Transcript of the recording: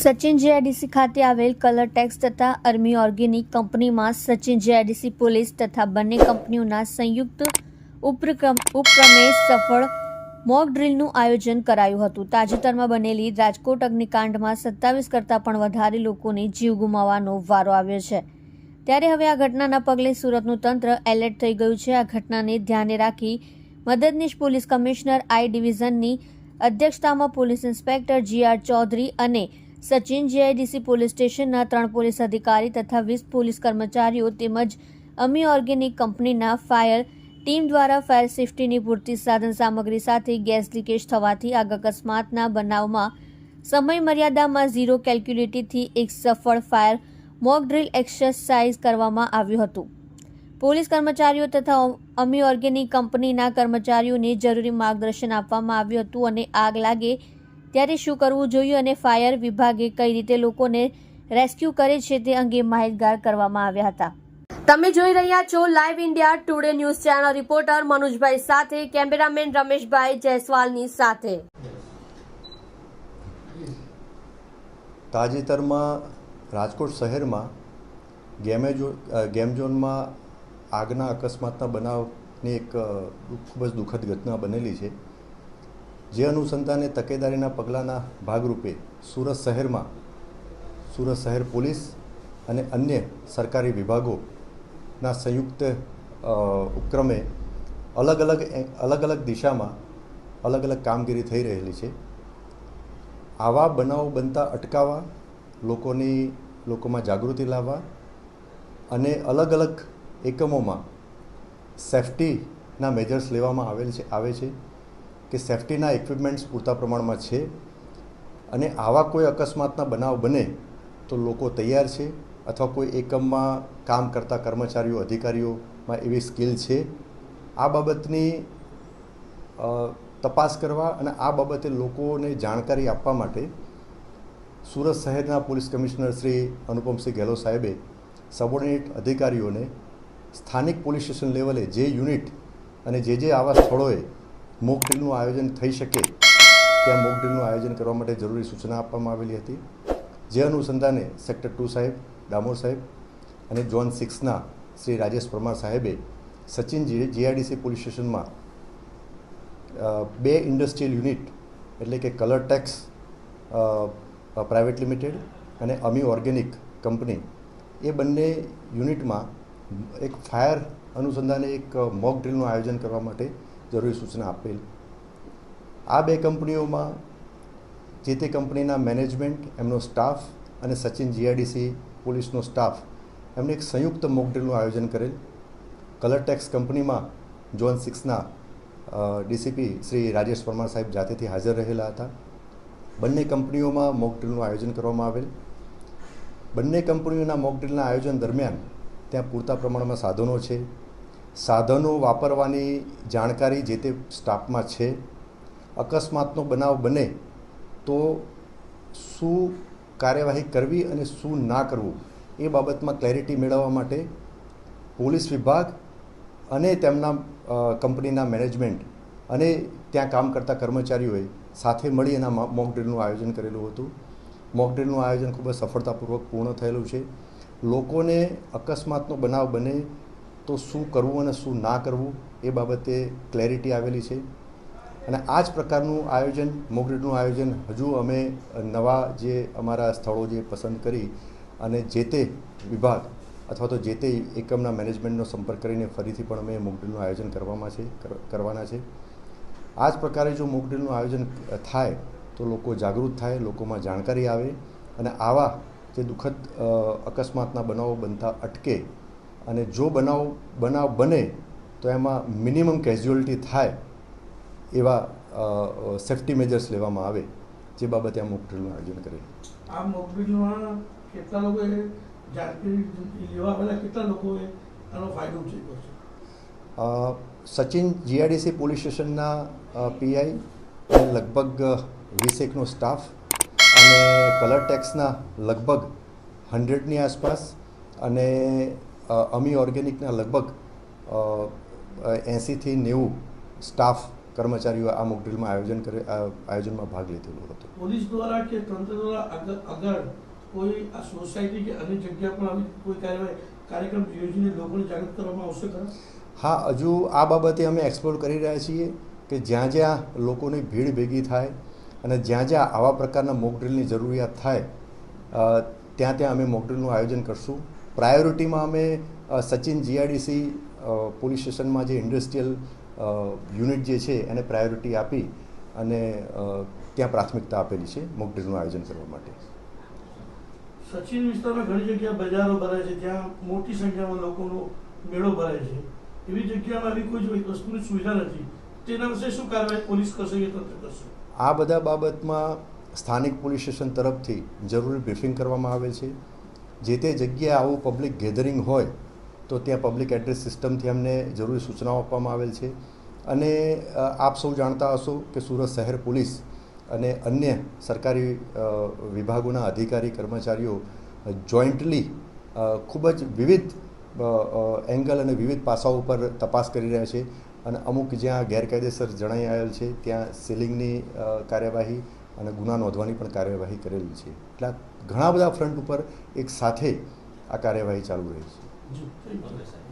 Sachin GIDC ખાતે આવેલ colour tax તથા અર્મી ઓર્ગેનિક કંપનીમાં સચિન જીઆઈડીસી પોલીસ તથા બંને કંપનીઓના સંયુક્ત ઉપક્રમે સફળ મોક ડ્રીલનું આયોજન કરાયું હતું. તાજેતરમાં બનેલી રાજકોટ અગ્નિકાંડમાં 27 કરતાં પણ વધારે લોકોને જીવ ગુમાવવાનો વારો આવ્યો છે. ત્યારે હવે આ ઘટનાના પગલે સુરતનું તંત્ર એલર્ટ થઈ ગયું છે. આ ઘટનાને ધ્યાને રાખી મદદનીશ પોલીસ કમિશનર આઈ ડિવિઝનની અધ્યક્ષતામાં પોલીસ ઇન્સ્પેક્ટર GR ચૌધરી અને સચિન જીઆઈડીસી પોલીસ સ્ટેશનના 3 પોલીસ અધિકારી તથા 20 પોલીસ કર્મચારીઓ તેમજ અમી ઓર્ગેનિક કંપનીના ફાયર ટીમ દ્વારા ફાયર સેફટીની પૂરતી સાધન સામગ્રી સાથે ગેસ લીકેજ થવાથી આગ અકસ્માતના બનાવમાં સમય મર્યાદામાં 0 કેલ્ક્યુલેટરથી એક સફળ ફાયર મોક ડ્રીલ એક્સરસાઇઝ કરવામાં આવ્યું હતું. પોલીસ કર્મચારીઓ તથા અમી ઓર્ગેનિક કંપનીના કર્મચારીઓને જરૂરી માર્ગદર્શન આપવામાં આવ્યું હતું અને આગ લાગે ત્યારે શું કરવું જોઈએ અને ફાયર વિભાગે કઈ રીતે લોકોને રેસ્ક્યુ કરે છે તે અંગે માહિતગાર કરવામાં આવ્યા હતા. તમે જોઈ રહ્યા છો live India Today news channel. Reporter મનુજભાઈ સાથે, કેમેરામેન રમેશભાઈ જયસ્વાલની સાથે. તાજેતરમાં રાજકોટ શહેરમાં ગેમ ઝોનમાં આગના અકસ્માતના બનાવની એક ખૂબ જ દુઃખદ ઘટના બનેલી છે. જે અનુસંધાને તકેદારીના પગલાંના ભાગરૂપે સુરત શહેર પોલીસ અને અન્ય સરકારી વિભાગોના સંયુક્ત ઉપક્રમે અલગ અલગ દિશામાં અલગ અલગ કામગીરી થઈ રહેલી છે. આવા બનાવો બનતા અટકાવવા, લોકોમાં જાગૃતિ લાવવા અને અલગ અલગ એકમોમાં સેફ્ટીના મેજર્સ લેવામાં આવે છે કે સેફ્ટીના ઇક્વિપમેન્ટ્સ પૂરતા પ્રમાણમાં છે અને આવા કોઈ અકસ્માતના બનાવ બને તો લોકો તૈયાર છે અથવા કોઈ એકમમાં કામ કરતા કર્મચારીઓ, અધિકારીઓમાં એવી સ્કિલ છે. આ બાબતની તપાસ કરવા અને આ બાબતે લોકોને જાણકારી આપવા માટે સુરત શહેરના પોલીસ કમિશનર શ્રી અનુપમસિંહ ગેહલોત સાહેબે સબોર્ડિનેટ અધિકારીઓને સ્થાનિક પોલીસ સ્ટેશન લેવલે જે યુનિટ અને જે આવા સ્થળોએ મોક ડ્રીલનું આયોજન થઈ શકે ત્યાં મોક ડ્રીલનું આયોજન કરવા માટે જરૂરી સૂચના આપવામાં આવેલી હતી. જે અનુસંધાને સેક્ટર 2 સાહેબ ડામોર સાહેબ અને ઝોન 6ના શ્રી રાજેશ પરમાર સાહેબે સચિન જીઆઈડીસી પોલીસ સ્ટેશનમાં 2 ઇન્ડસ્ટ્રીયલ યુનિટ એટલે કે કલર ટેક્સ પ્રાઇવેટ લિમિટેડ અને અમી ઓર્ગેનિક કંપની એ બંને યુનિટમાં એક ફાયર અનુસંધાને એક મોક ડ્રીલનું આયોજન કરવા માટે જરૂરી સૂચના આપેલ. આ 2 કંપનીઓમાં જે તે કંપનીના મેનેજમેન્ટ, એમનો સ્ટાફ અને સચિન જીઆઈડીસી પોલીસનો સ્ટાફ એમને એક સંયુક્ત મોક ડ્રીલનું આયોજન કરેલ. કલર ટેક્સ કંપનીમાં ઝોન 6ના ડીસીપી શ્રી રાજેશ પરમાર સાહેબ જાતેથી હાજર રહેલા હતા. બંને કંપનીઓમાં મોક ડ્રીલનું આયોજન કરવામાં આવેલ. બંને કંપનીઓના મોક ડ્રીલના આયોજન દરમિયાન ત્યાં પૂરતા પ્રમાણમાં સાધનો છે. સાધનો વાપરવાની જાણકારી જે તે સ્ટાફમાં છે. અકસ્માતનો બનાવ બને તો શું કાર્યવાહી કરવી અને શું ના કરવું એ બાબતમાં ક્લેરિટી મેળવવા માટે પોલીસ વિભાગ અને તેમના કંપનીના મેનેજમેન્ટ અને ત્યાં કામ કરતા કર્મચારીઓએ સાથે મળી એના મોક ડ્રીલનું આયોજન કરેલું હતું. મોક ડ્રીલનું આયોજન ખૂબ જ સફળતાપૂર્વક પૂર્ણ થયેલું છે. લોકોને અકસ્માતનો બનાવ બને તો શું કરવું અને શું ના કરવું એ બાબતે ક્લેરિટી આવેલી છે. અને આ જ પ્રકારનું આયોજન, મોક ડ્રીલનું આયોજન હજુ અમે નવા જે અમારા સ્થળો જે પસંદ કરી અને જે તે વિભાગ અથવા તો જે તે એકમના મેનેજમેન્ટનો સંપર્ક કરીને ફરીથી પણ અમે મોક ડ્રીલનું આયોજન કરવાના છે. આ જ પ્રકારે જો મોક ડ્રીલનું આયોજન થાય તો લોકો જાગૃત થાય, લોકોમાં જાણકારી આવે અને આવા જે દુઃખદ અકસ્માતના બનાવો બનતા અટકે અને જો બનાવ બને તો એમાં મિનિમમ કેઝ્યુઅલિટી થાય એવા સેફ્ટી મેજર્સ લેવામાં આવે, જે બાબતે આ મોક ડ્રીલનું આયોજન કરેલું. આ મોક ડ્રીલમાં કેટલા લોકોએ જાણકારી લેવા પહેલાં કેટલા લોકોએ આનો ફાયદો ઉઠાવ્યો છે? સચિન જીઆઈડીસી પોલીસ સ્ટેશનના પીઆઈ લગભગ 20 સ્ટાફ અને કલર ટેક્સના લગભગ 100ની આસપાસ અને અમી ઓર્ગેનિકના લગભગ 80થી 90 સ્ટાફ કર્મચારીઓ આ મોકડ્રીલમાં આયોજનમાં ભાગ લીધેલો હતો. પોલીસ દ્વારા કે તંત્ર દ્વારા આગળ કોઈ આ સોસાયટી કે અન્ય જગ્યા પર આવી કોઈ કાર્યક્રમ યોજીને લોકોને જાગૃત કરવામાં આવશે ખરા? હા, હજુ આ બાબતે અમે એક્સપ્લોર કરી રહ્યા છીએ કે જ્યાં જ્યાં લોકોની ભીડ ભેગી થાય અને જ્યાં જ્યાં આવા પ્રકારના મોકડ્રીલની જરૂરિયાત થાય ત્યાં ત્યાં અમે મોકડ્રીલનું આયોજન કરશું. પ્રાયોરિટીમાં અમે સચિન જીઆઈડીસી પોલીસ સ્ટેશનમાં જે ઇન્ડસ્ટ્રીયલ યુનિટ જે છે એને પ્રાયોરિટી આપી અને ત્યાં પ્રાથમિકતા આપેલી છે મોકડ્રીલનું આયોજન કરવા માટે. સચિન વિસ્તારમાં ઘણી જગ્યા બજારો ભરાય છે, ત્યાં મોટી સંખ્યામાં લોકોનો મેળો ભરાય છે. એવી જગ્યામાં આવી કોઈ વસ્તુની સુવિધા નથી. તેના વિશે શું કાર્યવાહી પોલીસ કરશે કે તંત્ર કરશે? આ બધા બાબતમાં સ્થાનિક પોલીસ સ્ટેશન તરફથી જરૂરી બ્રીફિંગ કરવામાં આવે છે. જે તે જગ્યાએ આવું પબ્લિક ગેધરિંગ હોય તો ત્યાં પબ્લિક એડ્રેસ સિસ્ટમથી અમને જરૂરી સૂચનાઓ આપવામાં આવેલ છે. અને આપ સૌ જાણતા હશો કે સુરત શહેર પોલીસ અને અન્ય સરકારી વિભાગોના અધિકારી કર્મચારીઓ જોઈન્ટલી ખૂબ જ વિવિધ એંગલ અને વિવિધ પાસાઓ ઉપર તપાસ કરી રહ્યા છે. અને અમુક જ્યાં ગેરકાયદેસર જણાઈ આવેલ છે ત્યાં સીલિંગની કાર્યવાહી અને ગુના નોંધવાની પણ કાર્યવાહી કરેલી છે. એટલે ઘણા બધા ફ્રન્ટ ઉપર એક સાથે આ કાર્યવાહી ચાલુ રહી છે.